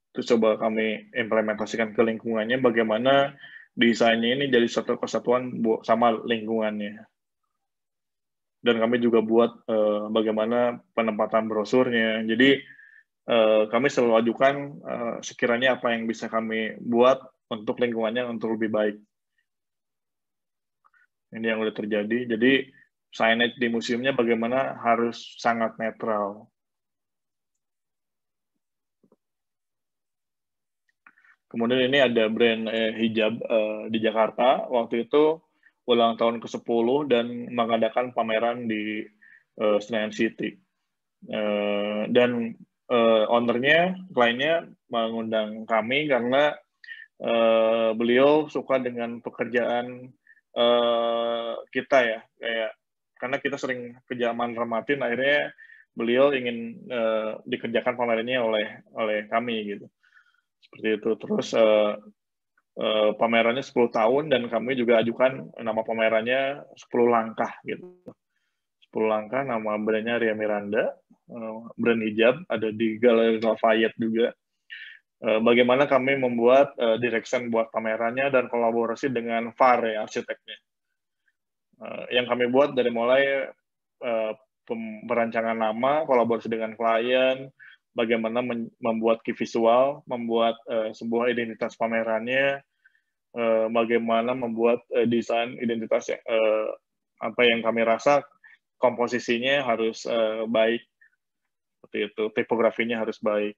Terus coba kami implementasikan ke lingkungannya, bagaimana desainnya ini jadi satu kesatuan sama lingkungannya. Dan kami juga buat bagaimana penempatan brosurnya. Jadi kami selalu ajukan sekiranya apa yang bisa kami buat untuk lingkungannya untuk lebih baik. Ini yang udah terjadi. Jadi signage di museumnya bagaimana harus sangat netral. Kemudian ini ada brand hijab di Jakarta. Waktu itu ulang tahun ke-10 dan mengadakan pameran di Senayan City. Dan ownernya, kliennya mengundang kami karena beliau suka dengan pekerjaan kita ya, kayak karena kita sering kerja Ramatin, akhirnya beliau ingin dikerjakan pamerannya oleh kami gitu. Seperti itu. Terus pamerannya 10 tahun dan kami juga ajukan nama pamerannya 10 langkah gitu. 10 langkah, nama brandnya Ria Miranda, brand hijab, ada di Galeri Lafayette juga. Bagaimana kami membuat direction buat pamerannya dan kolaborasi dengan VAR ya, arsiteknya. Yang kami buat dari mulai perancangan nama, kolaborasi dengan klien, bagaimana membuat key visual, membuat sebuah identitas pamerannya, bagaimana membuat desain identitas apa yang kami rasa komposisinya harus baik, seperti itu, tipografinya harus baik.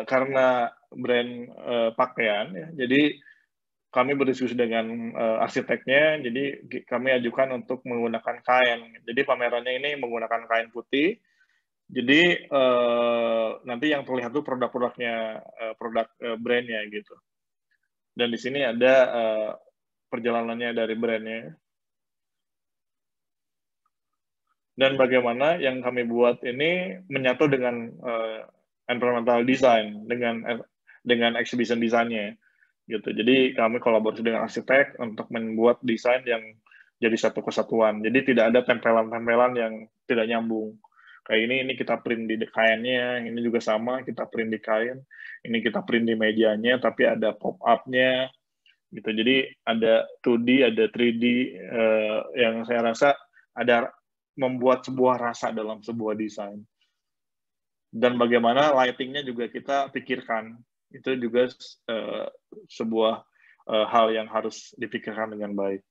Karena brand pakaian, ya, jadi kami berdiskusi dengan arsiteknya, jadi kami ajukan untuk menggunakan kain. Jadi pamerannya ini menggunakan kain putih. Jadi nanti yang terlihat itu produk-produknya, produk brandnya gitu. Dan di sini ada perjalanannya dari brandnya. Dan bagaimana yang kami buat ini menyatu dengan environmental design, dengan exhibition desainnya. Gitu. Jadi kami kolaborasi dengan arsitek untuk membuat desain yang jadi satu kesatuan. Jadi tidak ada tempelan-tempelan yang tidak nyambung. Kayak ini kita print di kainnya, ini juga sama, kita print di kain, ini kita print di mejanya, tapi ada pop-up-nya. Gitu. Jadi ada 2D, ada 3D, yang saya rasa ada membuat sebuah rasa dalam sebuah desain. Dan bagaimana lighting-nya juga kita pikirkan. Itu juga sebuah hal yang harus dipikirkan dengan baik.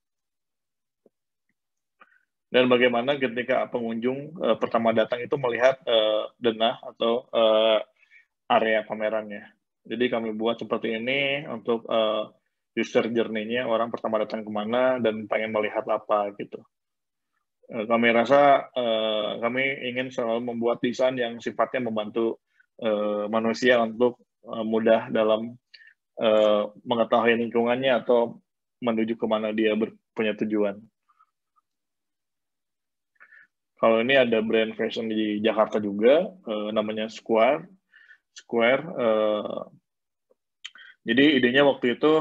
Dan bagaimana ketika pengunjung pertama datang itu melihat denah atau area pamerannya. Jadi kami buat seperti ini untuk user journey-nya, orang pertama datang kemana dan pengen melihat apa gitu. Kami rasa kami ingin selalu membuat desain yang sifatnya membantu manusia untuk mudah dalam mengetahui lingkungannya atau menuju kemana dia punya tujuan. Kalau ini ada brand fashion di Jakarta juga, namanya Square. Jadi idenya waktu itu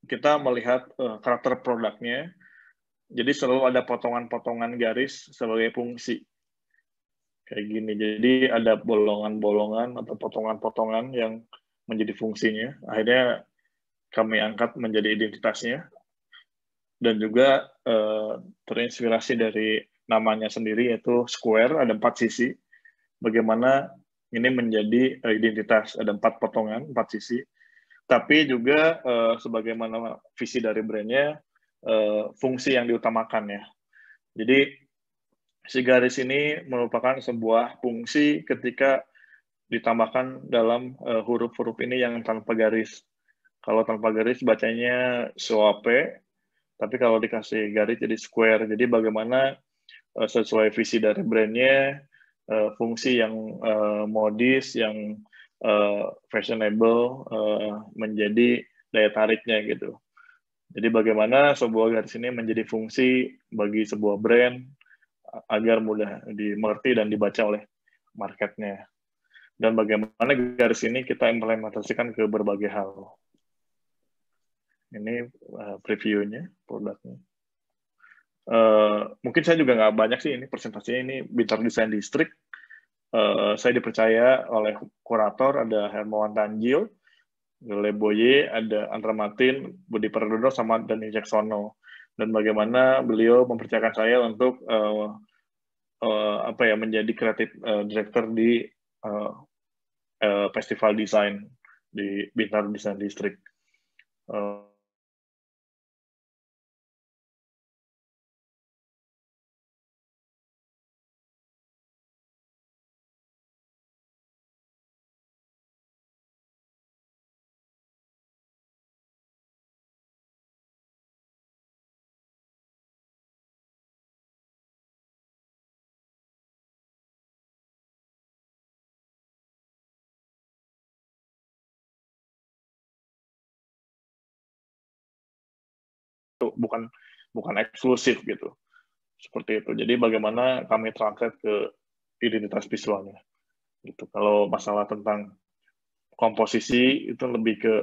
kita melihat karakter produknya. Jadi selalu ada potongan-potongan garis sebagai fungsi. Kayak gini. Jadi ada bolongan-bolongan atau potongan-potongan yang menjadi fungsinya. Akhirnya kami angkat menjadi identitasnya. Dan juga terinspirasi dari namanya sendiri, yaitu square, ada 4 sisi. Bagaimana ini menjadi identitas, ada 4 potongan, 4 sisi. Tapi juga sebagaimana visi dari brandnya, fungsi yang diutamakan ya. Jadi si garis ini merupakan sebuah fungsi ketika ditambahkan dalam huruf-huruf ini yang tanpa garis. Kalau tanpa garis bacanya SOAP, tapi kalau dikasih garis jadi square. Jadi bagaimana sesuai visi dari brandnya, fungsi yang modis, yang fashionable menjadi daya tariknya gitu. Jadi bagaimana sebuah garis ini menjadi fungsi bagi sebuah brand agar mudah dimengerti dan dibaca oleh marketnya. Dan bagaimana garis ini kita implementasikan ke berbagai hal. Ini previewnya produknya. Mungkin saya juga nggak banyak sih ini presentasinya. Ini Bintaro Design District. Saya dipercaya oleh kurator, ada Hermawan Tanjil, Leboye, ada Andra Martin, Budi Pradono, sama Dani Jacksono. Dan bagaimana beliau mempercayakan saya untuk menjadi kreatif director di festival desain di Bintaro Design District. bukan eksklusif gitu, seperti itu. Jadi bagaimana kami translate ke identitas visualnya gitu. Kalau masalah tentang komposisi itu lebih ke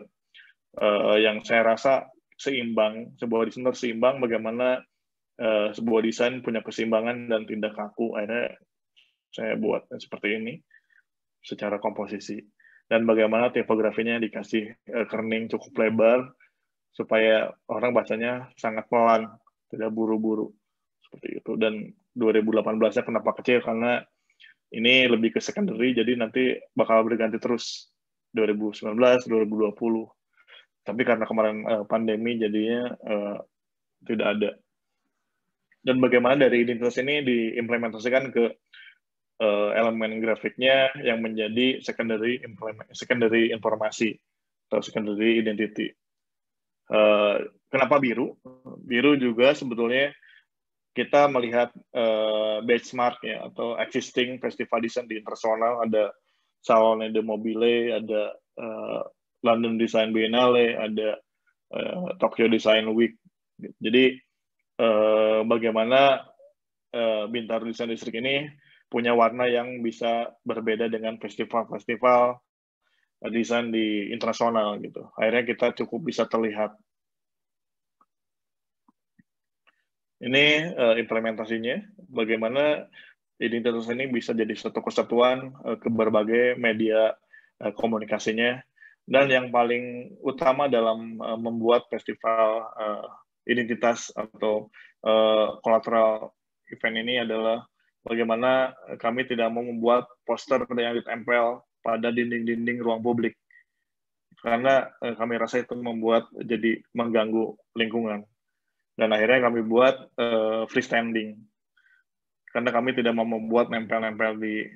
yang saya rasa seimbang, sebuah desain seimbang, bagaimana sebuah desain punya keseimbangan dan tidak kaku. Akhirnya saya buat seperti ini secara komposisi, dan bagaimana tipografinya dikasih kerning cukup lebar supaya orang bacanya sangat pelan, tidak buru-buru, seperti itu. Dan 2018-nya kenapa kecil? Karena ini lebih ke secondary, jadi nanti bakal berganti terus 2019, 2020. Tapi karena kemarin pandemi, jadinya tidak ada. Dan bagaimana dari identitas ini diimplementasikan ke elemen grafiknya yang menjadi secondary informasi atau secondary identity. Kenapa biru? Biru juga sebetulnya kita melihat benchmark ya, atau existing festival design di internasional. Ada Salone de Mobile, ada London Design Biennale, ada Tokyo Design Week. Jadi bagaimana Bintaro Design District ini punya warna yang bisa berbeda dengan festival-festival desain di internasional gitu. Akhirnya kita cukup bisa terlihat. Ini implementasinya, bagaimana identitas ini bisa jadi satu kesatuan ke berbagai media komunikasinya. Dan yang paling utama dalam membuat festival identitas atau collateral event ini adalah bagaimana kami tidak mau membuat poster yang ditempel pada dinding-dinding ruang publik, karena kami rasa itu jadi mengganggu lingkungan. Dan akhirnya kami buat freestanding, karena kami tidak mau membuat nempel-nempel di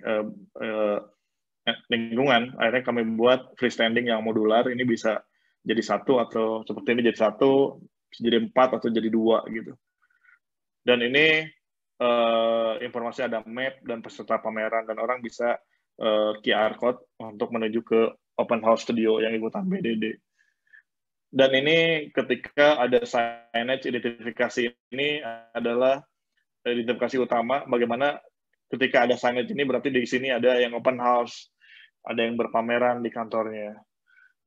lingkungan. Akhirnya kami buat freestanding yang modular, ini bisa jadi satu, atau seperti ini jadi satu, jadi 4, atau jadi 2 gitu. Dan ini informasi ada map dan peserta pameran, dan orang bisa QR code untuk menuju ke open house studio yang ikutan BDD. Dan ini ketika ada signage identifikasi, ini adalah identifikasi utama. Bagaimana ketika ada signage ini berarti di sini ada yang open house, ada yang berpameran di kantornya.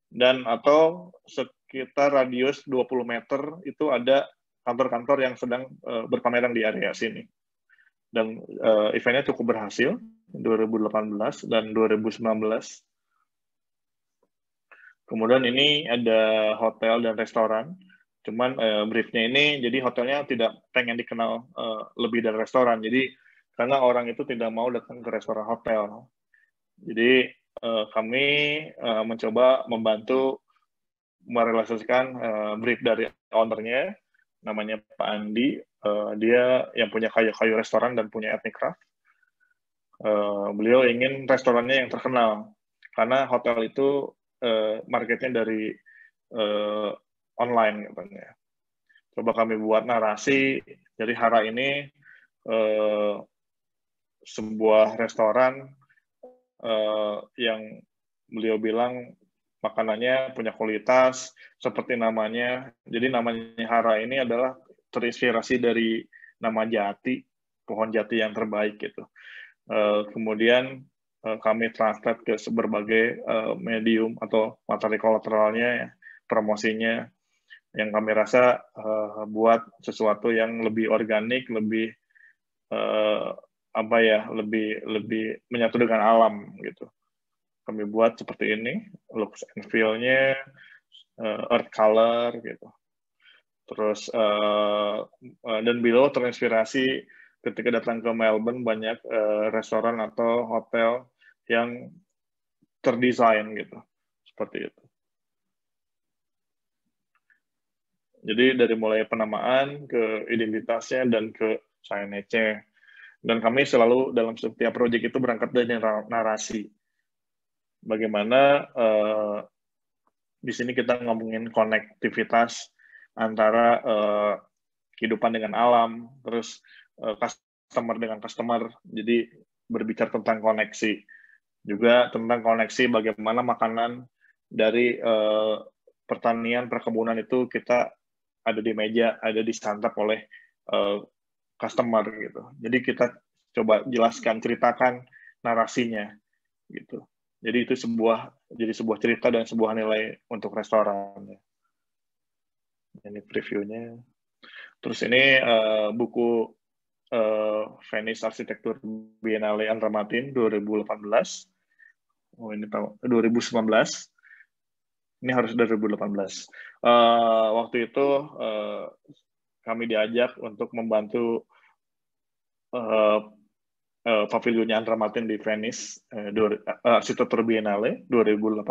Dan atau sekitar radius 20 meter itu ada kantor-kantor yang sedang berpameran di area sini. Dan eventnya cukup berhasil 2018 dan 2019. Kemudian ini ada hotel dan restoran. Cuman briefnya ini, jadi hotelnya tidak pengen dikenal lebih dari restoran. Jadi karena orang itu tidak mau datang ke restoran hotel. Jadi kami mencoba membantu merealisasikan brief dari ownernya, namanya Pak Andi. Dia yang punya kayu-kayu restoran dan punya ethnic craft. Beliau ingin restorannya yang terkenal, karena hotel itu marketnya dari online katanya. Coba kami buat narasi. Jadi Hara ini sebuah restoran yang beliau bilang makanannya punya kualitas seperti namanya. Jadi namanya Hara ini adalah terinspirasi dari nama jati, pohon jati yang terbaik gitu. Kemudian kami translate ke berbagai medium atau materi kolateralnya, promosinya. yang kami rasa buat sesuatu yang lebih organik, lebih lebih menyatu dengan alam gitu. Kami buat seperti ini, looks and feel-nya, earth color gitu. Terus dan Bilo terinspirasi ketika datang ke Melbourne, banyak restoran atau hotel yang terdesain gitu, seperti itu. Jadi dari mulai penamaan ke identitasnya dan ke signage-nya. Dan kami selalu dalam setiap proyek itu berangkat dari narasi. Bagaimana di sini kita ngomongin konektivitas antara kehidupan dengan alam, terus customer dengan customer. Jadi berbicara tentang koneksi. Juga tentang koneksi bagaimana makanan dari pertanian, perkebunan itu kita ada di meja, ada disantap oleh customer gitu. Jadi kita coba jelaskan, ceritakan narasinya gitu. Jadi itu sebuah cerita dan sebuah nilai untuk restoran. Ini previewnya. Terus ini buku Venice Architecture Biennale Andra Matin 2018. Oh ini tahun 2019. Ini harus 2018. Waktu itu kami diajak untuk membantu pavilionnya Andra Matin di Venice, Architecture Biennale 2018.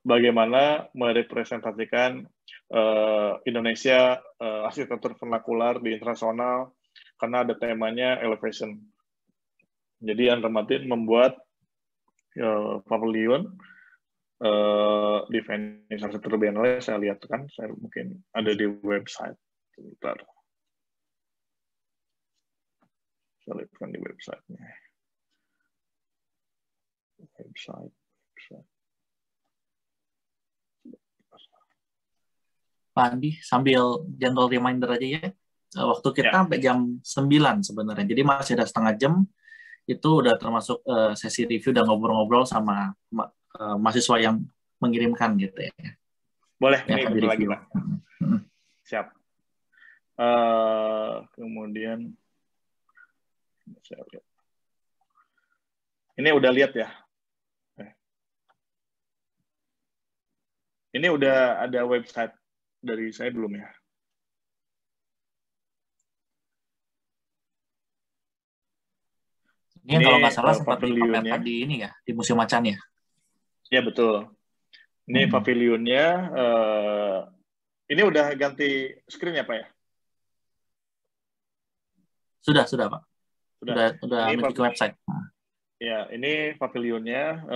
Bagaimana merepresentasikan Indonesia arsitektur vernakular di internasional, karena ada temanya elevation. Jadi Andra Matin membuat pavilion di Venice Architecture Biennale. Saya lihat kan, saya mungkin ada di website. Sebentar. Saya lihatkan di website-nya. Website. Pak Andi, sambil gentle reminder aja ya, waktu kita sampai jam 9 sebenarnya, jadi masih ada setengah jam, itu udah termasuk sesi review dan ngobrol-ngobrol sama mahasiswa yang mengirimkan gitu ya. Boleh, ini bentar lagi Pak. Siap. Kemudian, saya lihat. Ini udah lihat ya? Ini udah ada website dari saya belum ya? Ini kalau nggak salah sempat dipamerkan di ini ya, di Museum Macan ya? Ya betul. Ini pavilionnya. Ini udah ganti screen ya Pak ya? Sudah Pak. Udah menuju ke website. Ya, ini pavilionnya.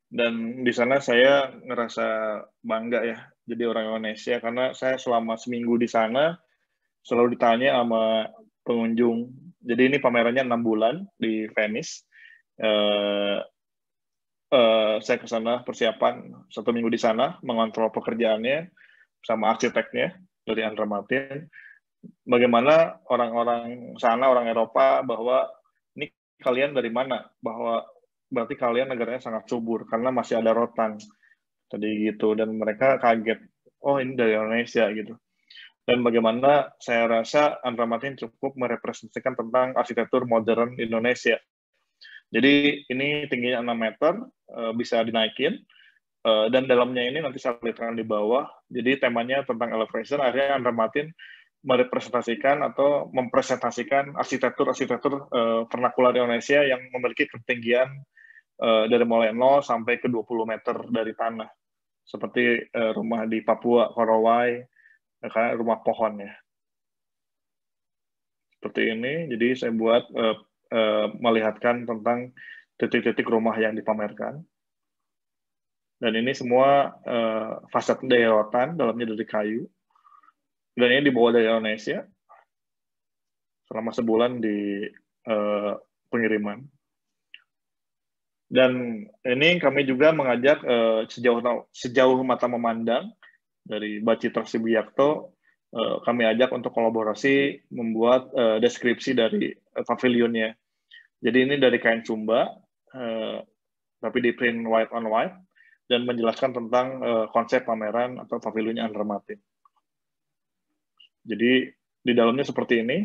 Dan di sana saya ngerasa bangga ya, jadi orang Indonesia, karena saya selama seminggu di sana selalu ditanya sama pengunjung. Jadi ini pamerannya 6 bulan di Venice. Saya ke sana persiapan 1 minggu di sana, mengontrol pekerjaannya sama arsiteknya dari Andra Matin. Bagaimana orang-orang sana, orang Eropa, bahwa ini kalian dari mana? Bahwa berarti kalian negaranya sangat subur karena masih ada rotan tadi gitu, dan mereka kaget, oh ini dari Indonesia gitu. Dan bagaimana saya rasa Andra Matin cukup merepresentasikan tentang arsitektur modern Indonesia. Jadi ini tingginya 6 meter, bisa dinaikin, dan dalamnya ini nanti saya lihatkan di bawah. Jadi temanya tentang elevation, akhirnya Andra Matin merepresentasikan atau mempresentasikan arsitektur vernakular Indonesia yang memiliki ketinggian dari mulai 0 sampai ke 20 meter dari tanah. Seperti rumah di Papua, Korowai, karena rumah pohon ya. Seperti ini, jadi saya buat melihatkan tentang titik-titik rumah yang dipamerkan. Dan ini semua fasad dari rotan, dalamnya dari kayu. Dan ini dibawa dari Indonesia selama sebulan di pengiriman. Dan ini kami juga mengajak sejauh mata memandang dari Mbak Citra Sibiakto, kami ajak untuk kolaborasi membuat deskripsi dari pavilionnya. Jadi ini dari kain sumba, tapi di print white on white, dan menjelaskan tentang konsep pameran atau pavilionnya Under Martin. Jadi di dalamnya seperti ini.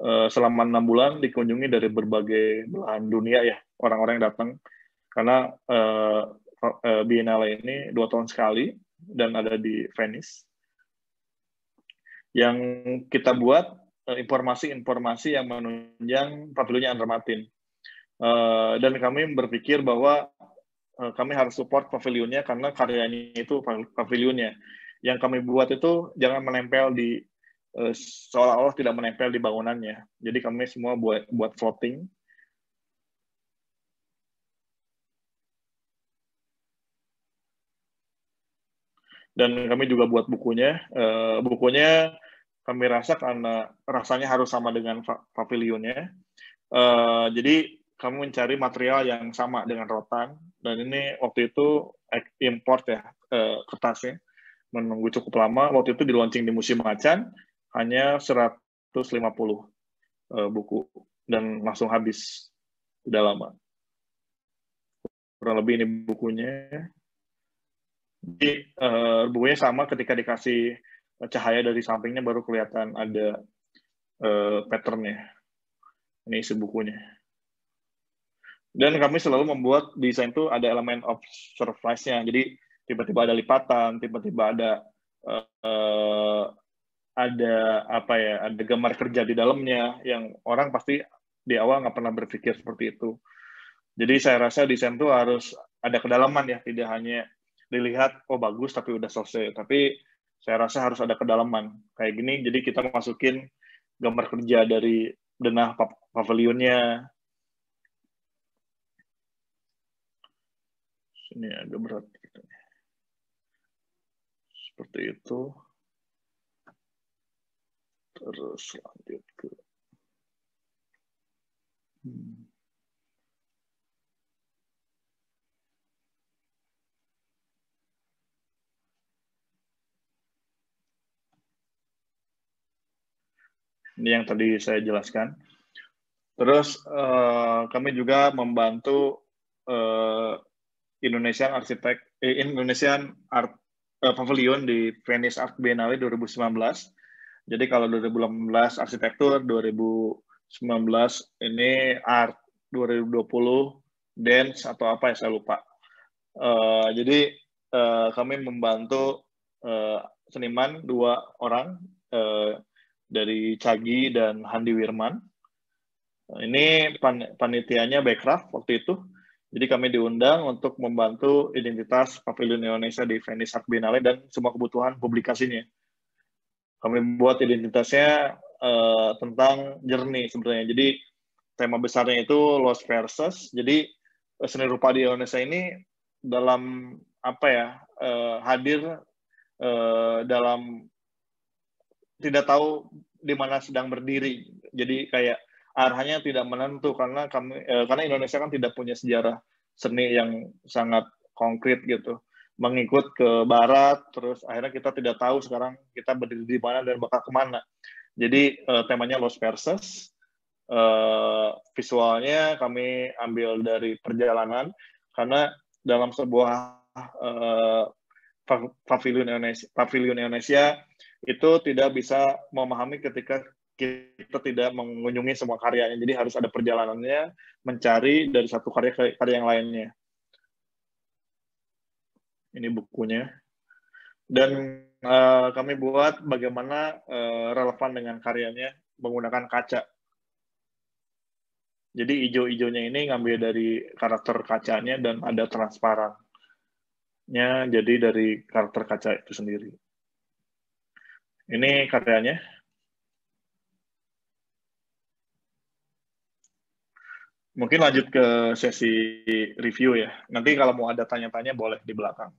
Selama 6 bulan dikunjungi dari berbagai belahan dunia ya, orang-orang yang datang, karena Biennale ini 2 tahun sekali dan ada di Venice. Yang kita buat informasi-informasi yang menunjang pavilionnya Under Martin. Dan kami berpikir bahwa kami harus support pavilionnya karena karyanya itu pavilionnya. Yang kami buat itu jangan menempel di seolah-olah tidak menempel di bangunannya. Jadi kami semua buat floating. Dan kami juga buat bukunya. Bukunya kami rasa karena rasanya harus sama dengan pavilionnya. Jadi kami mencari material yang sama dengan rotan. Dan ini waktu itu import ya kertasnya. Menunggu cukup lama. Waktu itu di launching di Museum Macan. Hanya 150 buku dan langsung habis, tidak lama. Kurang lebih ini bukunya. Jadi bukunya sama, ketika dikasih cahaya dari sampingnya baru kelihatan ada patternnya. Ini isi bukunya. Dan kami selalu membuat desain itu ada elemen of surprise-nya. Jadi tiba-tiba ada lipatan, tiba-tiba ada gambar kerja di dalamnya yang orang pasti di awal nggak pernah berpikir seperti itu. Jadi saya rasa desain itu harus ada kedalaman ya, tidak hanya dilihat oh bagus tapi udah selesai. Tapi saya rasa harus ada kedalaman kayak gini. Jadi kita masukin gambar kerja dari denah pavilionnya. Ini agak berat. Seperti itu. Terus lanjut ke ini yang tadi saya jelaskan. Terus kami juga membantu Indonesian Art Pavilion di Venice Art Biennale 2019. Jadi kalau 2018 arsitektur, 2019 ini art, 2020 dance atau apa ya saya lupa. Jadi kami membantu seniman 2 orang dari Cagi dan Handi Wirman. Ini panitianya Backcraft waktu itu. Jadi kami diundang untuk membantu identitas Pavilion Indonesia di Venice Art Biennale dan semua kebutuhan publikasinya. Kami buat identitasnya tentang journey sebenarnya. Jadi tema besarnya itu Lost Versus. Jadi seni rupa di Indonesia ini dalam hadir dalam tidak tahu di mana sedang berdiri. Jadi kayak arahnya tidak menentu karena Indonesia kan tidak punya sejarah seni yang sangat konkret gitu. Mengikut ke barat, terus akhirnya kita tidak tahu sekarang kita berdiri di mana dan bakal kemana. Jadi temanya Lost Versus. Visualnya kami ambil dari perjalanan, karena dalam sebuah pavilion Indonesia itu tidak bisa memahami ketika kita tidak mengunjungi semua karyanya. Jadi harus ada perjalanannya, mencari dari satu karya ke karya yang lainnya. Ini bukunya. Dan kami buat bagaimana relevan dengan karyanya menggunakan kaca. Jadi hijau-hijaunya ini ngambil dari karakter kacanya dan ada transparannya, jadi dari karakter kaca itu sendiri. Ini karyanya. Mungkin lanjut ke sesi review ya. Nanti kalau mau ada tanya-tanya boleh di belakang.